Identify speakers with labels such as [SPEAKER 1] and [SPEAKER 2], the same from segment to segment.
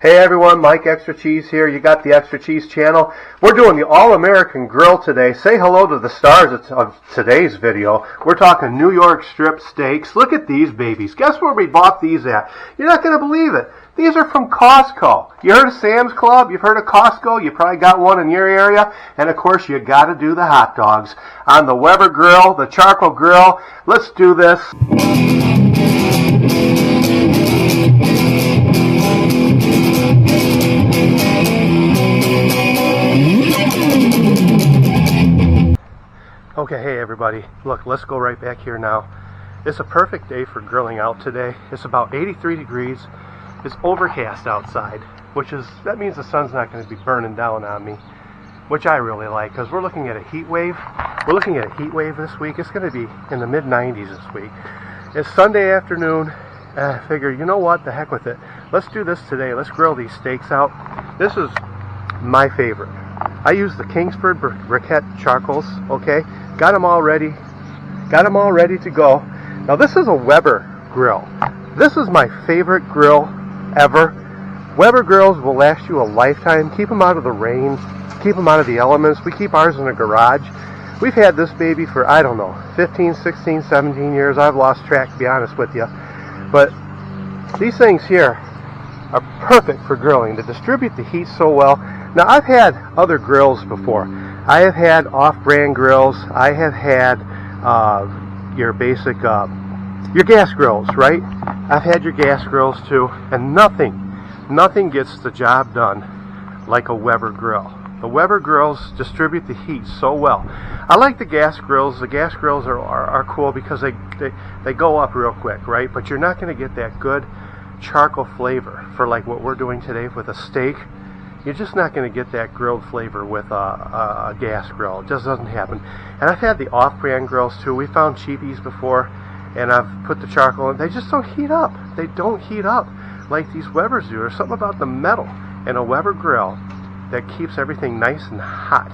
[SPEAKER 1] Hey everyone, Mike Extra Cheese here. You got the Extra Cheese channel. We're doing the All-American Grill today. Say hello to the stars of today's video. We're talking New York strip steaks. Look at these babies. Guess where we bought these at? You're not going to believe it. These are from Costco. You heard of Sam's Club? You've heard of Costco? You probably got one in your area. And of course, you got to do the hot dogs on the Weber grill, the charcoal grill. Let's do this. Okay, hey everybody, look, let's go right back here now. It's a perfect day for grilling out today. It's about 83 degrees. It's overcast outside, that means the sun's not going to be burning down on me, which I really like, because we're looking at a heat wave. We're looking at a heat wave this week. It's going to be in the mid-90s this week. It's Sunday afternoon, and I figure, you know what, the heck with it. Let's do this today. Let's grill these steaks out. This is my favorite. I use the Kingsford briquette charcoals, okay? Got them all ready to go. Now this is a Weber grill. This is my favorite grill ever. Weber grills will last you a lifetime. Keep them out of the rain, keep them out of the elements. We keep ours in the garage. We've had this baby for, I don't know, 15, 16, 17 years. I've lost track, to be honest with you. But these things here are perfect for grilling. To distribute the heat so well. Now I've had other grills before. I have had off-brand grills. I have had your basic, your gas grills, right? I've had your gas grills too, and nothing gets the job done like a Weber grill. The Weber grills distribute the heat so well. I like the gas grills. The gas grills are cool because they go up real quick, right? But you're not going to get that good charcoal flavor for like what we're doing today with a steak. You're just not going to get that grilled flavor with a gas grill. It just doesn't happen. And I've had the off-brand grills too. We found cheapies before, and I've put the charcoal in. They just don't heat up. They don't heat up like these Webers do. There's something about the metal in a Weber grill that keeps everything nice and hot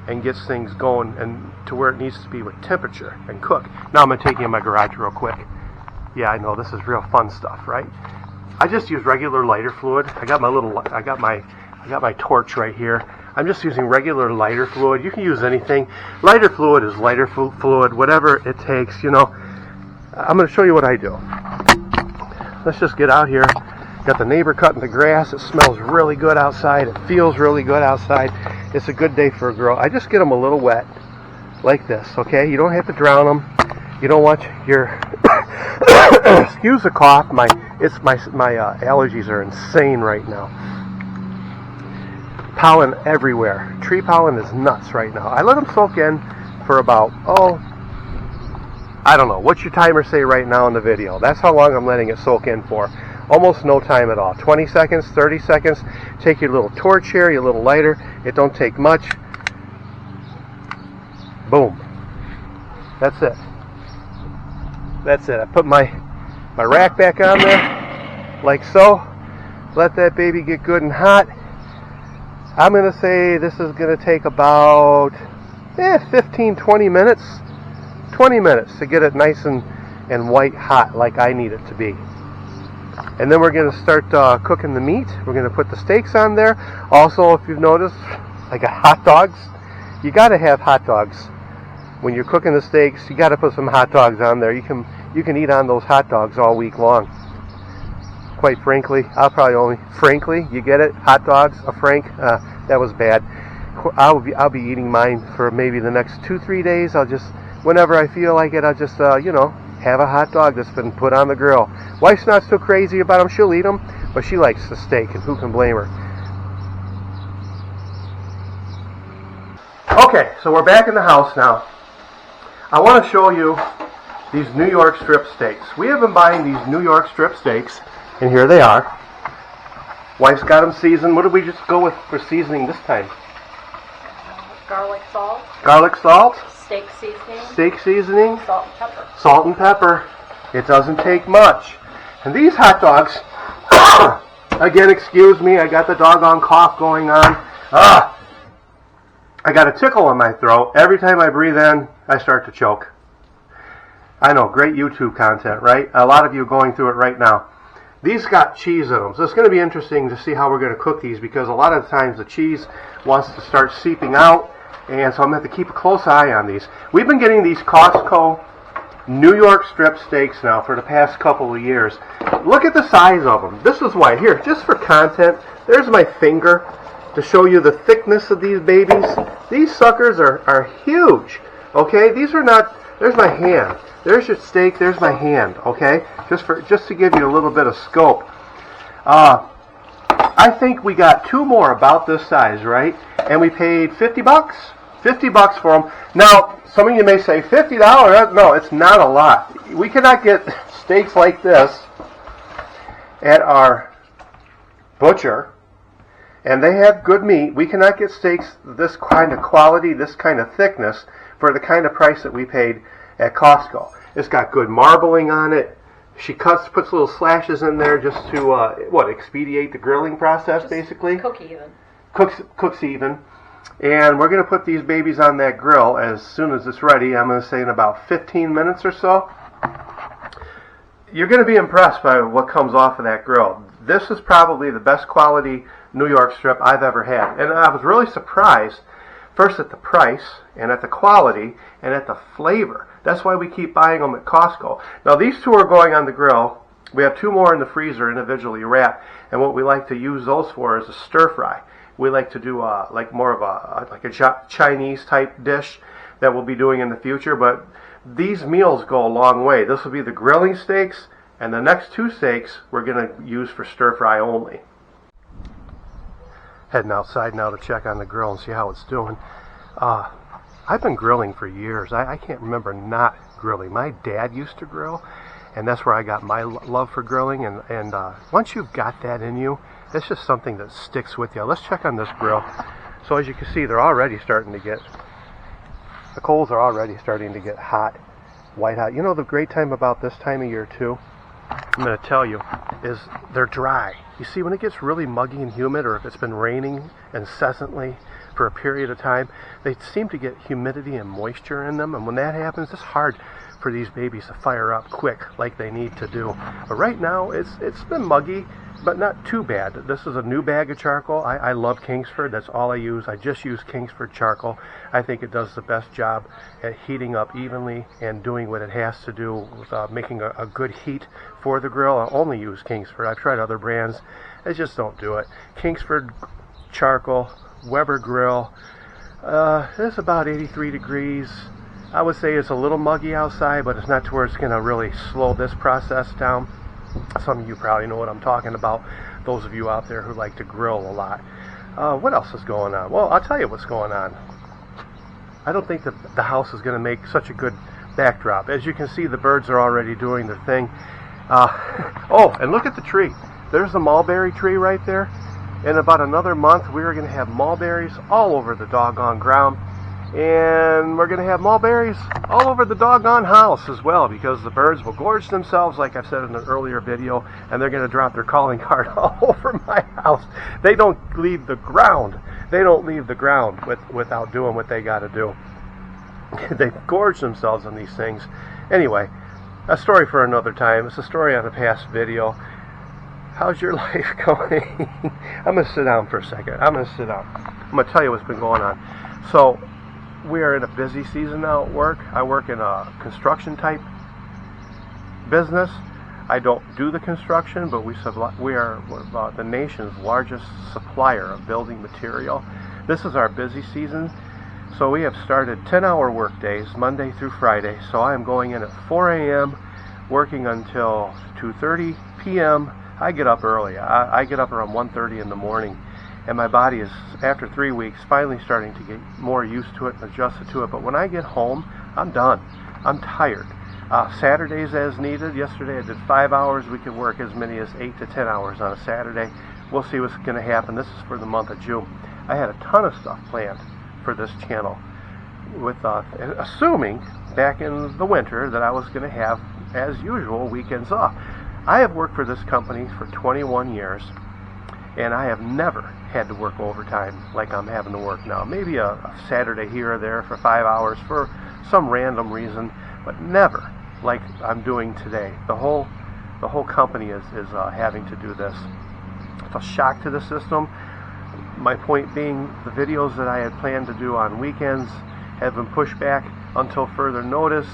[SPEAKER 1] and gets things going and to where it needs to be with temperature and cook. Now I'm going to take you in my garage real quick. Yeah, I know, this is real fun stuff, right? I just use regular lighter fluid. I got my torch right here. I'm just using regular lighter fluid. You can use anything. Lighter fluid is lighter fluid, whatever it takes, you know. I'm going to show you what I do. Let's just get out here. Got the neighbor cutting the grass. It smells really good outside. It feels really good outside. It's a good day for a grill. I just get them a little wet, like this, okay? You don't have to drown them. You don't want your... excuse the cough. My allergies are insane right now. Pollen everywhere. Tree pollen is nuts right now. I let them soak in for about, I don't know. What's your timer say right now in the video? That's how long I'm letting it soak in for. Almost no time at all. 20 seconds, 30 seconds. Take your little torch here, your little lighter. It don't take much. Boom. That's it. That's it. I put my rack back on there, like so. Let that baby get good and hot. I'm going to say this is going to take about 15, 20 minutes. 20 minutes to get it nice and white hot like I need it to be. And then we're going to start cooking the meat. We're going to put the steaks on there. Also, if you've noticed, I got hot dogs. You got to have hot dogs. When you're cooking the steaks, you got to put some hot dogs on there. You can eat on those hot dogs all week long. Quite frankly, you get it? Hot dogs, a frank, that was bad. I'll be eating mine for maybe the next 2-3 days. Whenever I feel like it, I'll just, have a hot dog that's been put on the grill. Wife's not so crazy about them. She'll eat them, but she likes the steak, and who can blame her? Okay, so we're back in the house now. I want to show you these New York strip steaks. We have been buying these New York strip steaks, and here they are. Wife's got them seasoned. What did we just go with for seasoning this time?
[SPEAKER 2] Garlic salt.
[SPEAKER 1] Garlic salt.
[SPEAKER 2] Steak seasoning.
[SPEAKER 1] Steak seasoning.
[SPEAKER 2] Salt and pepper.
[SPEAKER 1] Salt and pepper. It doesn't take much. And these hot dogs, again, excuse me, I got the doggone cough going on. I got a tickle in my throat. Every time I breathe in, I start to choke. I know, great YouTube content, right? A lot of you are going through it right now. These got cheese in them, so it's going to be interesting to see how we're going to cook these, because a lot of the times the cheese wants to start seeping out, and so I'm going to have to keep a close eye on these. We've been getting these Costco New York strip steaks now for the past couple of years. Look at the size of them. This is why. Here, just for content, there's my finger to show you the thickness of these babies. These suckers are huge. Okay, these are not. There's my hand. There's your steak. There's my hand. Okay, just to give you a little bit of scope. I think we got two more about this size, right? And we paid $50. $50 for them. Now, some of you may say, $50? No, it's not a lot. We cannot get steaks like this at our butcher, and they have good meat. We cannot get steaks this kind of quality, this kind of thickness, for the kind of price that we paid at Costco. It's got good marbling on it. She puts little slashes in there just to, expedite the grilling process, just basically.
[SPEAKER 2] Cook even.
[SPEAKER 1] Cooks even. And we're going to put these babies on that grill as soon as it's ready. I'm going to say in about 15 minutes or so. You're going to be impressed by what comes off of that grill. This is probably the best quality New York strip I've ever had. And I was really surprised, first at the price, and at the quality, and at the flavor. That's why we keep buying them at Costco. Now, these two are going on the grill. We have two more in the freezer individually wrapped. And what we like to use those for is a stir fry. We like to do more of a Chinese type dish that we'll be doing in the future. But these meals go a long way. This will be the grilling steaks, and the next two steaks we're going to use for stir fry only. Heading outside now to check on the grill and see how it's doing. I've been grilling for years. I can't remember not grilling. My dad used to grill, and that's where I got my love for grilling. And once you've got that in you, it's just something that sticks with you. Let's check on this grill. So as you can see, they're already starting to get, the coals are already starting to get hot, white hot. You know the great time about this time of year too, I'm going to tell you, is they're dry. You see, when it gets really muggy and humid, or if it's been raining incessantly for a period of time, they seem to get humidity and moisture in them. And when that happens, it's hard for these babies to fire up quick like they need to do. But right now, it's been muggy, but not too bad. This is a new bag of charcoal. I love Kingsford. That's all I use. I just use Kingsford charcoal. I think it does the best job at heating up evenly and doing what it has to do with making a good heat for the grill. I only use Kingsford. I've tried other brands. I just don't do it. Kingsford charcoal, Weber grill. It's about 83 degrees. I would say it's a little muggy outside, but it's not to where it's going to really slow this process down. Some of you probably know what I'm talking about, those of you out there who like to grill a lot. What else is going on? Well, I'll tell you what's going on. I don't think that the house is going to make such a good backdrop. As you can see, the birds are already doing their thing. Oh, and look at the tree. There's the mulberry tree right there. In about another month, we're going to have mulberries all over the doggone ground. And we're going to have mulberries all over the doggone house as well, because the birds will gorge themselves, like I've said in an earlier video, and they're going to drop their calling card all over my house. They don't leave the ground. They don't leave the ground without doing what they got to do. They gorge themselves on these things. Anyway, a story for another time. It's a story on a past video. How's your life going? I'm going to sit down for a second. I'm going to tell you what's been going on. So, we are in a busy season now at work. I work in a construction type business. I don't do the construction, but we are the nation's largest supplier of building material. This is our busy season. So we have started 10-hour work days, Monday through Friday. So I am going in at 4 a.m., working until 2:30 p.m. I get up early. I get up around 1:30 in the morning. And my body is, after 3 weeks, finally starting to get more used to it and adjusted to it. But when I get home, I'm done. I'm tired. Saturdays as needed. Yesterday I did 5 hours. We can work as many as 8 to 10 hours on a Saturday. We'll see what's going to happen. This is for the month of June. I had a ton of stuff planned for this channel, with assuming back in the winter that I was going to have, as usual, weekends off. I have worked for this company for 21 years. And I have never had to work overtime like I'm having to work now. Maybe a Saturday here or there for 5 hours for some random reason, but never like I'm doing today. The whole the whole company is having to do this. It's a shock to the system. My point being, the videos that I had planned to do on weekends have been pushed back until further notice.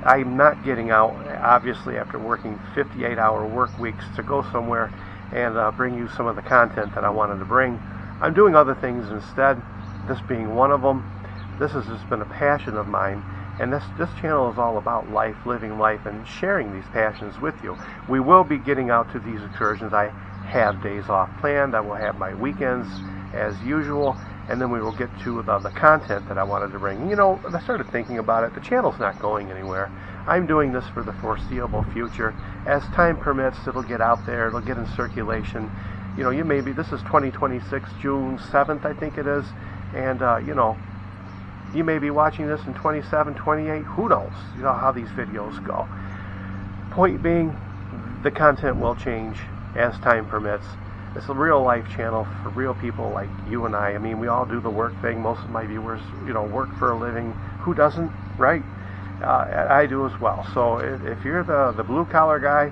[SPEAKER 1] I'm not getting out, obviously, after working 58-hour work weeks, to go somewhere and bring you some of the content that I wanted to bring. I'm doing other things instead, this being one of them. This has just been a passion of mine, and this channel is all about life, living life, and sharing these passions with you. We will be getting out to these excursions. I have days off planned. I will have my weekends as usual, and then we will get to the content that I wanted to bring. You know, I started thinking about it. The channel's not going anywhere. I'm doing this for the foreseeable future. As time permits, it'll get out there. It'll get in circulation. You know, this is 2026, June 7th, I think it is. And, you know, you may be watching this in 27, 28. Who knows, you know, how these videos go. Point being, the content will change as time permits. It's a real life channel for real people like you and I. I mean, we all do the work thing. Most of my viewers, you know, work for a living. Who doesn't, right? I do as well. So if you're the blue collar guy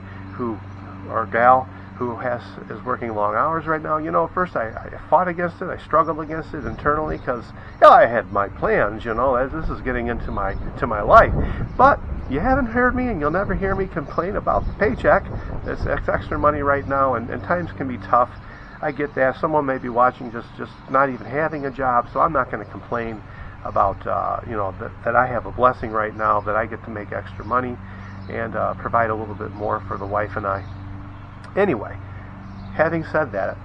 [SPEAKER 1] or gal who is working long hours right now, you know, first I fought against it. I struggled against it internally because, yeah, I had my plans, you know, as this is getting into my life. But you haven't heard me, and you'll never hear me complain about the paycheck. It's extra money right now, and times can be tough. I get that. Someone may be watching just not even having a job, so I'm not going to complain about, you know, that I have a blessing right now, that I get to make extra money and provide a little bit more for the wife and I. Anyway, having said that,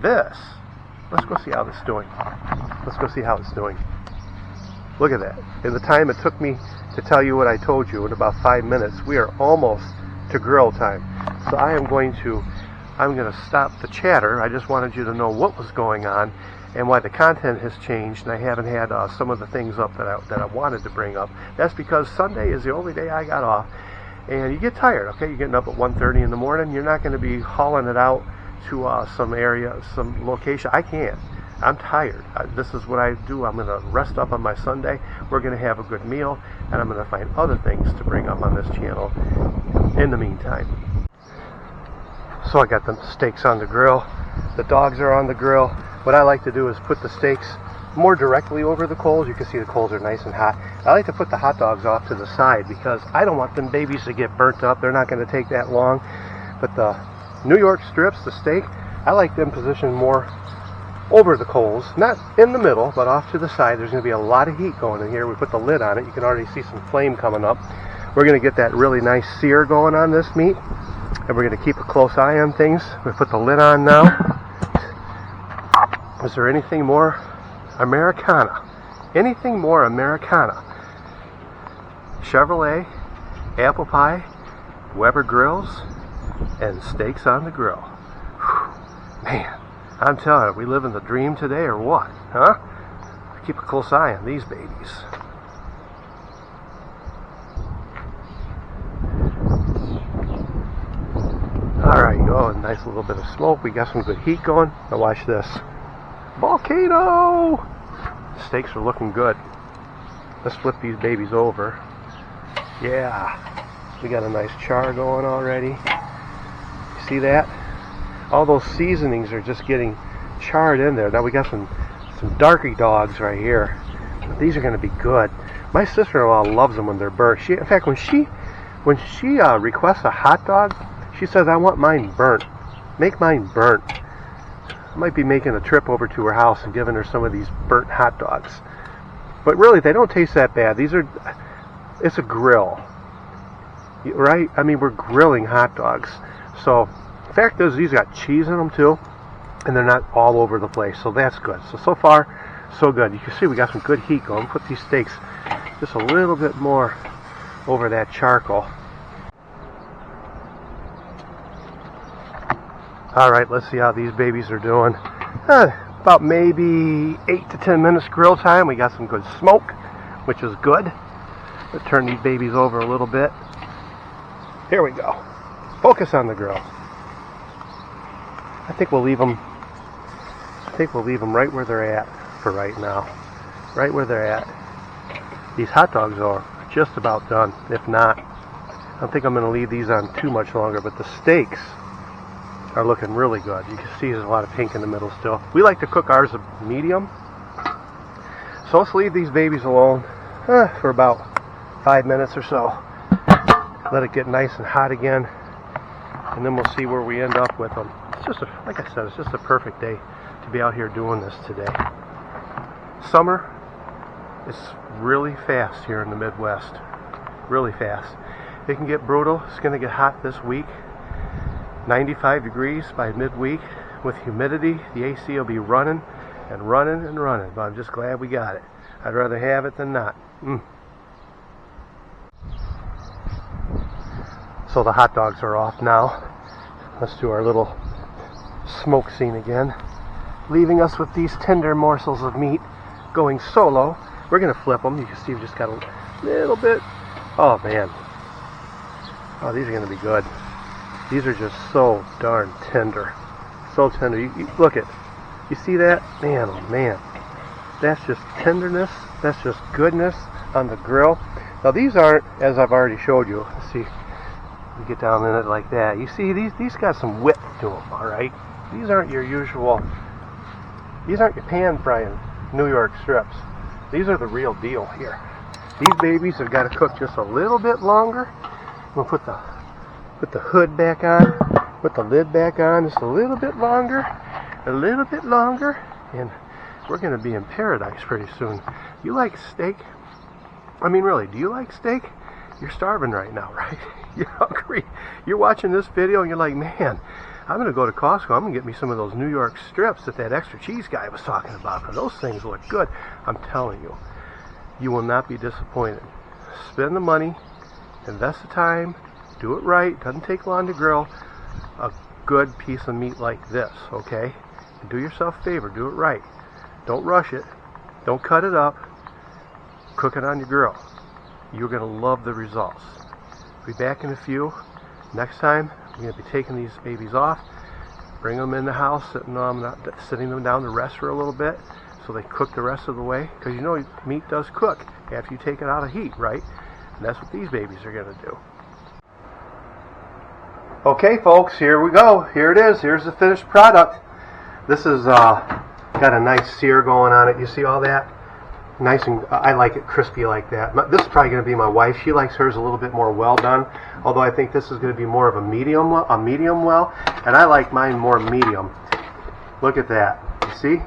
[SPEAKER 1] let's go see how this is doing. Let's go see how it's doing. Look at that. In the time it took me to tell you what I told you, in about 5 minutes, we are almost to grill time. So I'm going to stop the chatter. I just wanted you to know what was going on and why the content has changed, and I haven't had some of the things up that I wanted to bring up. That's because Sunday is the only day I got off, and you get tired, okay? You're getting up at 1:30 in the morning. You're not going to be hauling it out to some area, some location. I can't. I'm tired. This is what I do. I'm going to rest up on my Sunday. We're going to have a good meal, and I'm going to find other things to bring up on this channel in the meantime. So I got the steaks on the grill. The dogs are on the grill. What I like to do is put the steaks more directly over the coals. You can see the coals are nice and hot. I like to put the hot dogs off to the side because I don't want them babies to get burnt up. They're not going to take that long. But the New York strips, the steak, I like them positioned more over the coals, not in the middle, but off to the side. There's going to be a lot of heat going in here. We put the lid on it. You can already see some flame coming up. We're going to get that really nice sear going on this meat, and we're going to keep a close eye on things. We put the lid on now. Is there anything more Americana? Anything more Americana? Chevrolet, apple pie, Weber grills, and steaks on the grill. Whew. Man, I'm telling you, we live in the dream today or what? Huh? Keep a close eye on these babies. Alright, a nice little bit of smoke. We got some good heat going. Now watch this. Volcano! Steaks are looking good. Let's flip these babies over. Yeah, we got a nice char going already. See that? All those seasonings are just getting charred in there. Now we got some darky dogs right here. These are going to be good. My sister-in-law loves them when they're burnt. In fact, when she requests a hot dog, she says, "I want mine burnt. Make mine burnt." I might be making a trip over to her house and giving her some of these burnt hot dogs. But really, they don't taste that bad. It's a grill, right? I mean, we're grilling hot dogs. So, the fact is, these got cheese in them too, and they're not all over the place. So that's good. So far, so good. You can see we got some good heat going. Put these steaks just a little bit more over that charcoal. Alright, let's see how these babies are doing. About maybe 8 to 10 minutes grill time. We got some good smoke, which is good. Let's turn these babies over a little bit. Here we go. Focus on the grill. I think we'll leave them right where they're at for right now. Right where they're at. These hot dogs are just about done, if not. don't think I'm going to leave these on too much longer, but the steaks are looking really good. You can see there's a lot of pink in the middle still. We like to cook ours medium. So let's leave these babies alone for about 5 minutes or so. Let it get nice and hot again, and then we'll see where we end up with them. It's just, like I said, it's just a perfect day to be out here doing this today. Summer is really fast here in the Midwest. Really fast. It can get brutal. It's going to get hot this week. 95 degrees by midweek. With humidity, the AC will be running and running and running. But I'm just glad we got it. I'd rather have it than not. So the hot dogs are off now. Let's do our little smoke scene again. Leaving us with these tender morsels of meat going solo. We're going to flip them. You can see we just got a little bit. Oh man. Oh, these are going to be good. These are just so darn tender. So tender. You look at, you see that? Man, oh man. That's just tenderness. That's just goodness on the grill. Now these aren't, as I've already showed you. Let's see. You get down in it like that. You see, these got some width to them, alright? These aren't your usual, these aren't your pan frying New York strips. These are the real deal here. These babies have got to cook just a little bit longer. We'll put the hood back on, put the lid back on just a little bit longer, and we're going to be in paradise pretty soon. You like steak? I mean, really, do you like steak? You're starving right now, right? You're hungry. You're watching this video and you're like, man, I'm going to go to Costco. I'm going to get me some of those New York strips that extra cheese guy was talking about, because those things look good. I'm telling you, you will not be disappointed. Spend the money, invest the time, do it right. Doesn't take long to grill a good piece of meat like this, okay? And do yourself a favor, do it right. Don't rush it. Don't cut it up. Cook it on your grill. You're going to love the results. Be back in a few. Next time, we're going to be taking these babies off, bring them in the house, sitting them down to rest for a little bit so they cook the rest of the way. Because you know meat does cook after you take it out of heat, right? And that's what these babies are going to do. Okay, folks, here we go. Here it is. Here's the finished product. This is got a nice sear going on it. You see all that? Nice, and I like it crispy like that. This is probably going to be my wife. She likes hers a little bit more well done, although I think this is going to be more of a medium well, and I like mine more medium. Look at that. You see?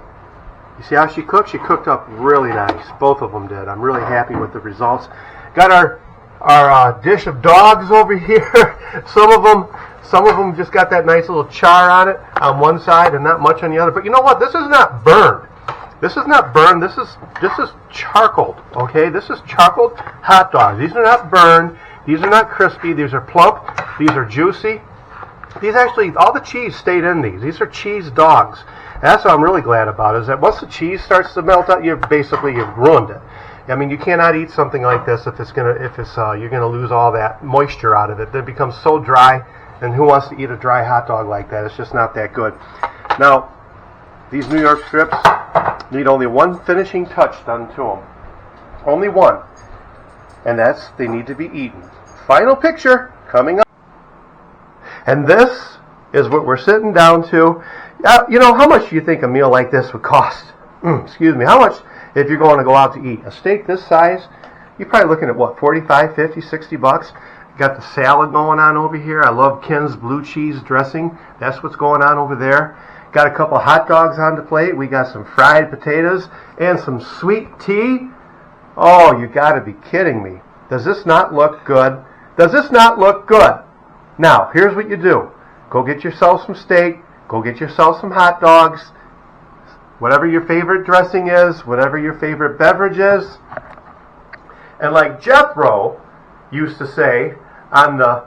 [SPEAKER 1] You see how she cooked? She cooked up really nice. Both of them did. I'm really happy with the results. Got our dish of dogs over here. Some of them just got that nice little char on it on one side and not much on the other. But you know what? This is not burned. This is not burned. This is charcoaled. Okay, this is charcoaled hot dogs. These are not burned. These are not crispy. These are plump. These are juicy. These actually, all the cheese stayed in these. These are cheese dogs. And that's what I'm really glad about, is that once the cheese starts to melt out, you've ruined it. I mean, you cannot eat something like this if you're gonna lose all that moisture out of it. It becomes so dry, and who wants to eat a dry hot dog like that? It's just not that good. Now, these New York strips need only one finishing touch done to them. Only one. And that's, they need to be eaten. Final picture coming up. And this is what we're sitting down to. You know, how much do you think a meal like this would cost? Excuse me. How much if you're going to go out to eat? A steak this size, you're probably looking at what, 45, 50, 60 bucks? Got the salad going on over here. I love Ken's blue cheese dressing. That's what's going on over there. Got a couple hot dogs on the plate. We got some fried potatoes and some sweet tea. Oh, you got to be kidding me. Does this not look good? Does this not look good? Now, here's what you do. Go get yourself some steak. Go get yourself some hot dogs. Whatever your favorite dressing is, whatever your favorite beverage is. And like Jethro used to say on the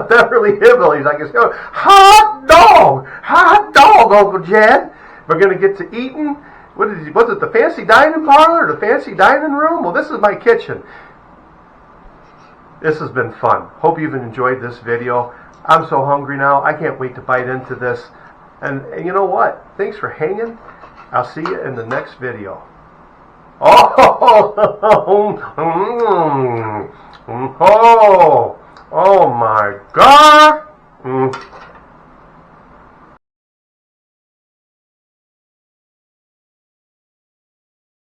[SPEAKER 1] Beverly Hillbillies, I guess, hot dog, Uncle Jed. We're going to get to eating. Was it the fancy dining parlor or the fancy dining room? Well, this is my kitchen. This has been fun. Hope you've enjoyed this video. I'm so hungry now. I can't wait to bite into this. And you know what? Thanks for hanging. I'll see you in the next video. Oh, Oh my God!